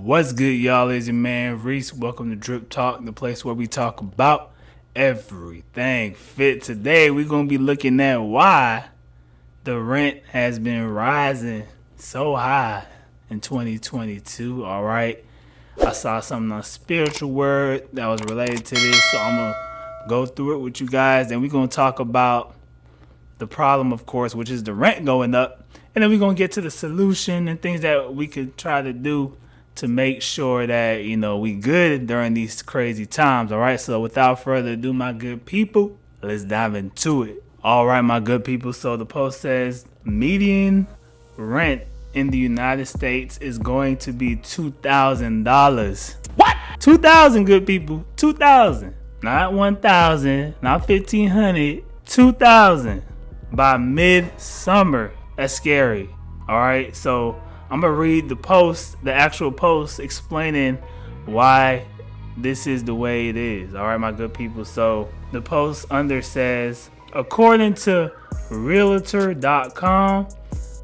What's good, y'all? It's your man Reese. Welcome to Drip Talk, the place where we talk about everything fit. Today, we're going to be looking at why the rent has been rising so high in 2022. All right. I saw something on Spiritual Word that was related to this, so I'm going to go through it with you guys. And we're going to talk about the problem, of course, which is the rent going up. And then we're going to get to the solution and things that we could try to do to make sure that, we good during these crazy times. All right. So without further ado, my good people, let's dive into it. All right, my good people. So the post says median rent in the United States is going to be $2,000. What? 2,000, good people. 2,000. Not 1,000, not 1,500, 2,000 by mid-summer. That's scary. All right. So I'm going to read the actual post explaining why this is the way it is. All right, my good people. So the post under says, according to Realtor.com,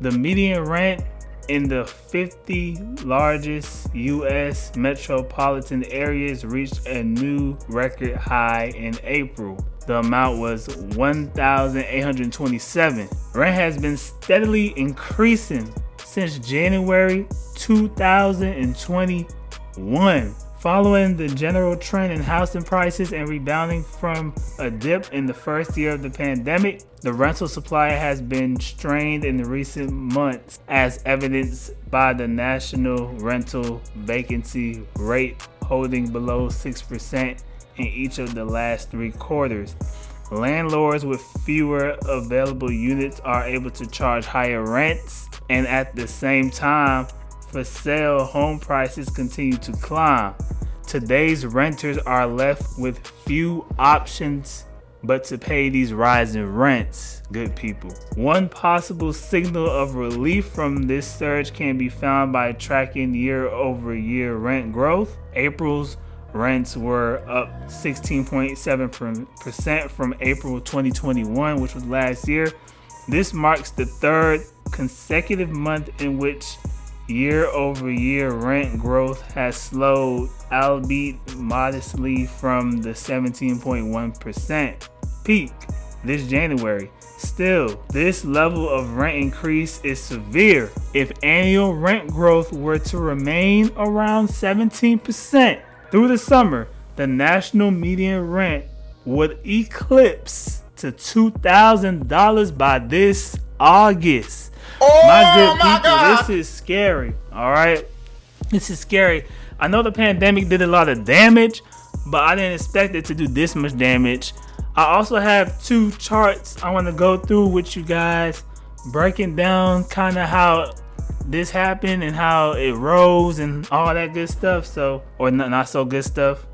the median rent in the 50 largest U.S. metropolitan areas reached a new record high in April. The amount was $1,827. Rent has been steadily increasing since January 2021, following the general trend in housing prices and rebounding from a dip in the first year of the pandemic. The rental supply has been strained in the recent months, as evidenced by the national rental vacancy rate holding below 6% in each of the last 3 quarters. Landlords with fewer available units are able to charge higher rents, and at the same time, for sale home prices continue to climb. Today's renters are left with few options but to pay these rising rents, good people. One possible signal of relief from this surge can be found by tracking year-over-year rent growth. April's rents were up 16.7% from April 2021, which was last year. This marks the third consecutive month in which year-over-year rent growth has slowed, albeit modestly, from the 17.1% peak this January. Still, this level of rent increase is severe. If annual rent growth were to remain around 17% through the summer, the national median rent would eclipse to $2,000 by this August. My good people, this is scary. All right, this is scary. I know the pandemic did a lot of damage, but I didn't expect it to do this much damage. I also have 2 charts I want to go through with you guys, breaking down kind of how this happened and how it rose and all that good stuff. So, or not so good stuff.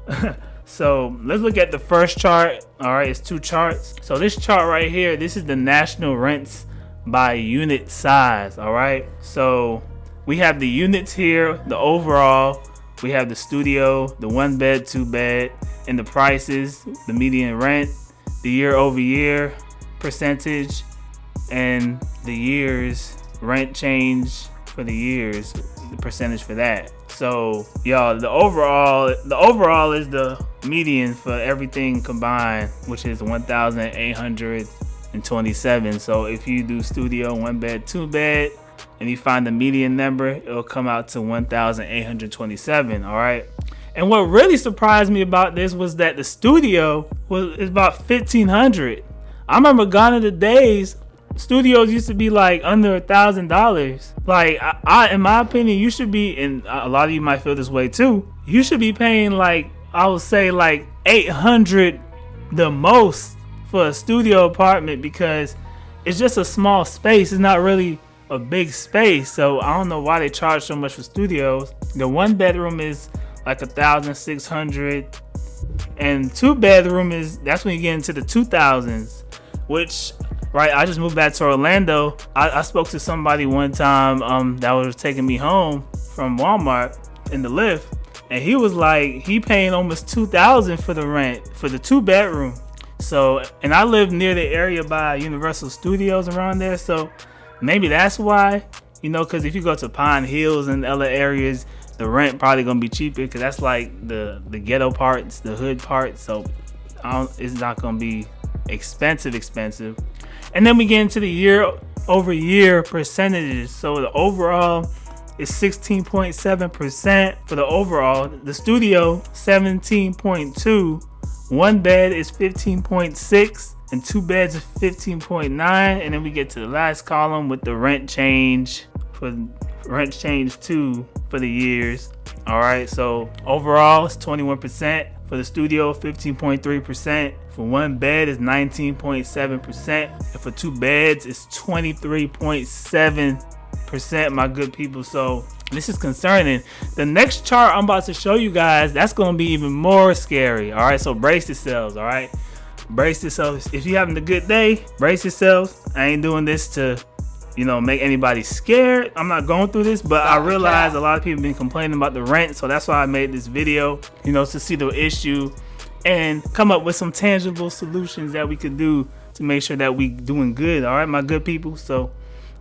So let's look at the first chart. All right, it's 2 charts. So this chart right here, this is the national rents by unit size. All right, so we have the units here, the overall, we have the studio, the 1 bed, 2 bed, and the prices, the median rent, the year over year percentage, and the years rent change for the years, the percentage for that. So y'all, the overall is the median for everything combined, which is 1,827. So if you do studio, 1 bed, 2 bed, and you find the median number, it'll come out to 1,827. All right. And what really surprised me about this was that the studio is about $1,500. I remember gone are the days studios used to be like under $1,000. Like I, in my opinion, you should be, and a lot of you might feel this way too, you should be paying like, I would say like $800 the most for a studio apartment, because it's just a small space. It's not really a big space. So I don't know why they charge so much for studios. The 1 bedroom is like $1,600, and 2 bedroom that's when you get into the 2,000s, which, right, I just moved back to Orlando. I spoke to somebody one time that was taking me home from Walmart in the Lyft, and he was like, he paying almost $2,000 for the rent for the 2 bedroom. So, and I live near the area by Universal Studios around there, so maybe that's why, because if you go to Pine Hills and other areas, the rent probably gonna be cheaper because that's like the ghetto parts, the hood parts. So it's not gonna be expensive. And then we get into the year over year percentages. So the overall is 16.7% for the overall. The studio 17.2. One bed is 15.6, and two beds is 15.9. And then we get to the last column with the rent change for rent change 2 for the years. All right, so overall it's 21%. For the studio, 15.3%. For one bed is 19.7%. And for two beds, it's 23.7%, my good people. So this is concerning. The next chart I'm about to show you guys, that's going to be even more scary. All right, so brace yourselves. All right, brace yourselves. If you're having a good day, brace yourselves. I ain't doing this to, make anybody scared. I'm not going through this, but I realize a lot of people have been complaining about the rent. So that's why I made this video, to see the issue and come up with some tangible solutions that we could do to make sure that we doing good. All right, my good people. So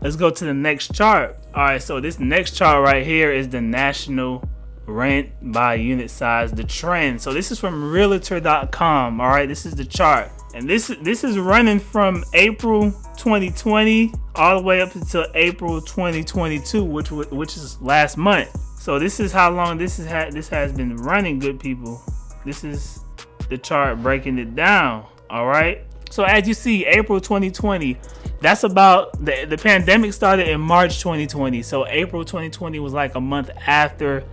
let's go to the next chart. All right, so this next chart right here is the national rent by unit size, the trend. So this is from realtor.com. All right, this is the chart. And this is running from April 2020 all the way up until April 2022, which is last month. So this is how long this has been running, good people. This is the chart breaking it down. All right. So as you see, April 2020, that's about the pandemic started in March 2020. So April 2020 was like a month after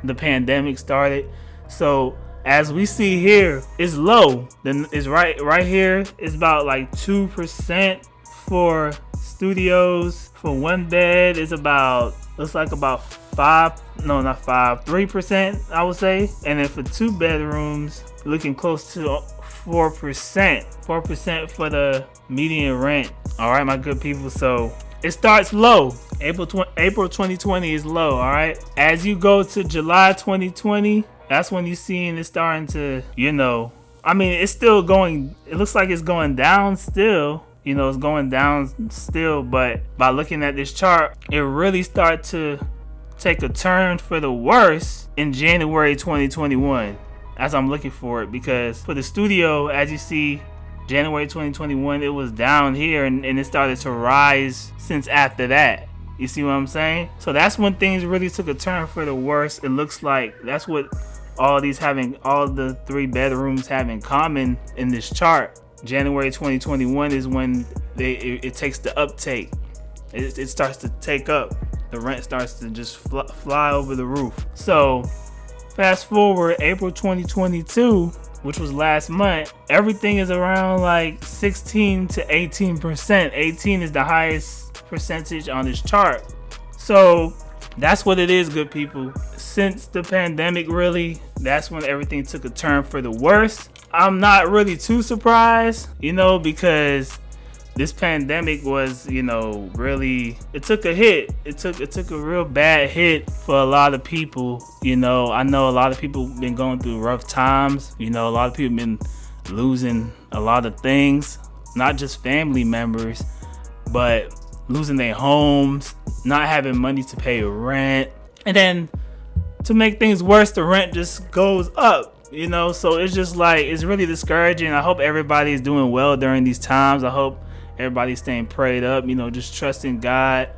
the pandemic started. So as we see here, it's low. Then it's right here. It's about like 2% for studios. For one bed, it's looks like about 3%, I would say. And then for two bedrooms, looking close to 4%. 4% for the median rent. All right, my good people. So it starts low. April 2020 is low. All right. As you go to July 2020, that's when you seeing it starting to, it's still going. It looks like it's going down still. It's going down still. But by looking at this chart, it really started to take a turn for the worse in January 2021. As I'm looking for it, because for the studio, as you see, January 2021, it was down here and it started to rise since after that. You see what I'm saying? So that's when things really took a turn for the worse. It looks like that's what all the 3 bedrooms have in common in this chart. January 2021 is when it takes the uptake. It starts to take up. The rent starts to just fly over the roof. So fast forward April 2022, which was last month, everything is around like 16 to 18%. 18 is the highest percentage on this chart. So that's what it is, good people. Since the pandemic, really, that's when everything took a turn for the worse. I'm not really too surprised, because this pandemic was, really, it took a hit. It took a real bad hit for a lot of people. I know a lot of people been going through rough times. A lot of people been losing a lot of things, not just family members, but losing their homes, not having money to pay rent. And then to make things worse, the rent just goes up. So it's just like, it's really discouraging. I hope everybody is doing well during these times. I hope everybody's staying prayed up, just trusting God,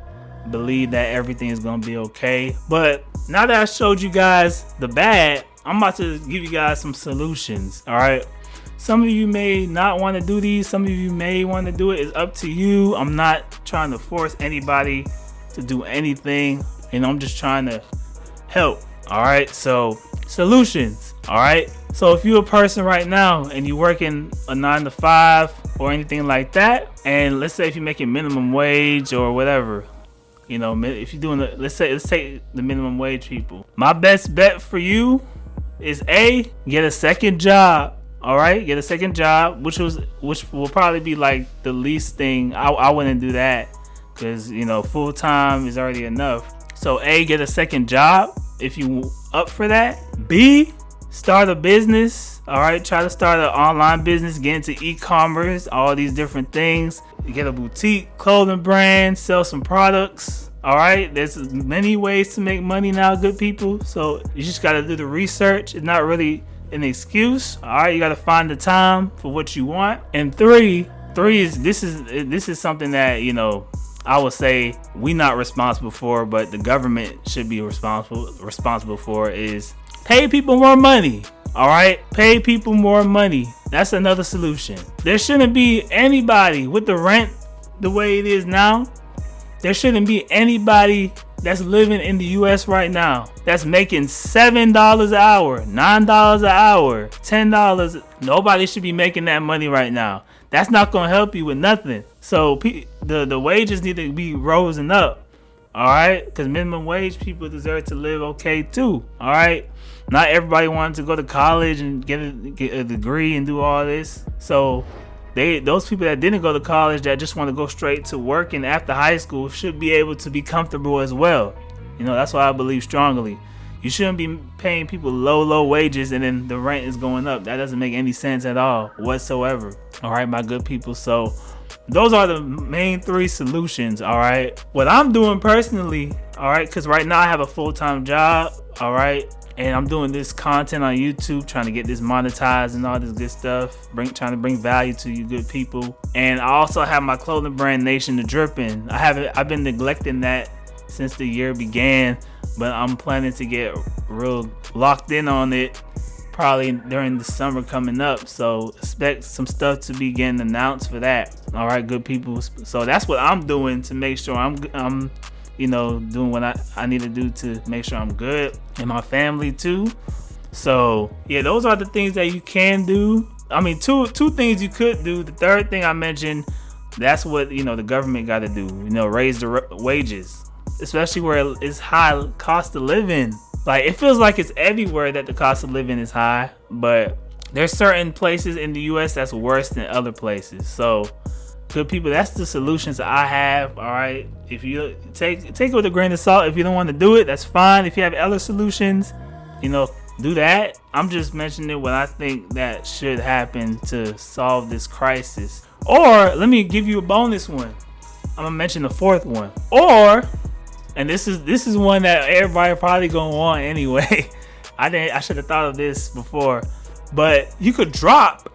believe that everything is going to be okay. But now that I showed you guys the bad, I'm about to give you guys some solutions. All right. Some of you may not want to do these. Some of you may want to do it. It's up to you. I'm not trying to force anybody to do anything. I'm just trying to help. All right. So solutions. All right. So if you're a person right now and you're working a 9 to 5 or anything like that, and let's say if you're making minimum wage or whatever, if you're doing let's take the minimum wage people. My best bet for you is get a second job. All right, get a second job, which will probably be like the least thing. I wouldn't do that because full time is already enough. So get a second job if you up for that. B, start a business. All right, try to start an online business, get into e-commerce, all these different things. Get a boutique clothing brand, sell some products. All right, there's many ways to make money now, good people. So you just got to do the research. It's not really an excuse. All right, you got to find the time for what you want. And three is this is something that, you know, I would say we not responsible for, but the government should be responsible for, is pay people more money. All right, pay people more money. That's another solution. There shouldn't be anybody with the rent the way it is now. There shouldn't be anybody that's living in the U.S. right now that's making $7 an hour, $9 an hour, $10. Nobody should be making that money right now. That's not going to help you with nothing. So the wages need to be risen up. All right, because minimum wage people deserve to live okay too. All right, not everybody wants to go to college and get a degree and do all this. So those people that didn't go to college, that just want to go straight to working after high school, should be able to be comfortable as well. You know, that's why I believe strongly. You shouldn't be paying people low wages and then the rent is going up. That doesn't make any sense at all whatsoever. All right, my good people. So those are the main three solutions. All right, what I'm doing personally, all right, because right now I have a full-time job. All right, and I'm doing this content on YouTube, trying to get this monetized and all this good stuff, trying to bring value to you good people. And I also have my clothing brand, Nation the Drippin'. I've been neglecting that since the year began, but I'm planning to get real locked in on it probably during the summer coming up. So expect some stuff to be getting announced for that. All right, good people. So that's what I'm doing to make sure I'm you know, doing what I need to do to make sure I'm good, and my family too. So yeah, those are the things that you can do. I mean, two things you could do. The third thing I mentioned, that's what, you know, the government got to do. You know, raise the wages, especially where it's high cost of living. Like, it feels like it's everywhere that the cost of living is high, but there's certain places in the U.S. that's worse than other places. So good people, that's the solutions I have. All right, if you take it with a grain of salt. If you don't want to do it, that's fine. If you have other solutions, you know, do that. I'm just mentioning what I think that should happen to solve this crisis. Or let me give you a bonus one. I'm gonna mention the fourth one. Or, and this is one that everybody probably gonna want anyway. I should have thought of this before, but you could drop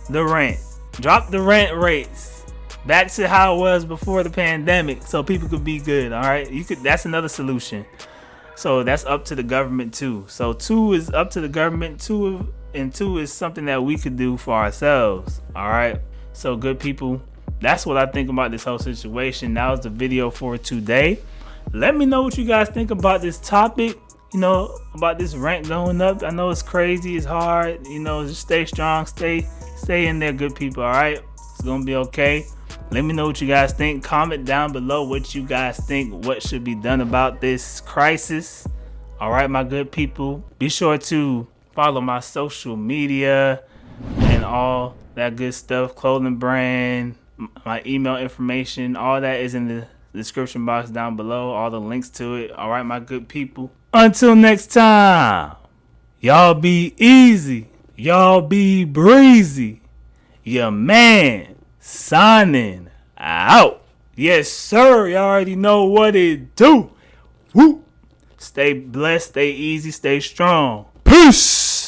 the rent rates back to how it was before the pandemic, so people could be good. All right, that's another solution. So that's up to the government too. So 2 is up to the government. 2 is something that we could do for ourselves. All right, so good people, that's what I think about this whole situation. That was the video for today. Let me know what you guys think about this topic, you know, about this rent going up. I know it's crazy, it's hard, you know, just stay strong, stay in there, good people. All right, it's gonna be okay. Let me know what you guys think. Comment down below what you guys think, what should be done about this crisis. All right, my good people, be sure to follow my social media and all that good stuff, clothing brand, my email information, all that is in the description box down below, all the links to it. All right, my good people, until next time, y'all be easy, y'all be breezy. Your man signing out. Yes sir, you already know what it do. Woo. Stay blessed, stay easy, stay strong. Peace.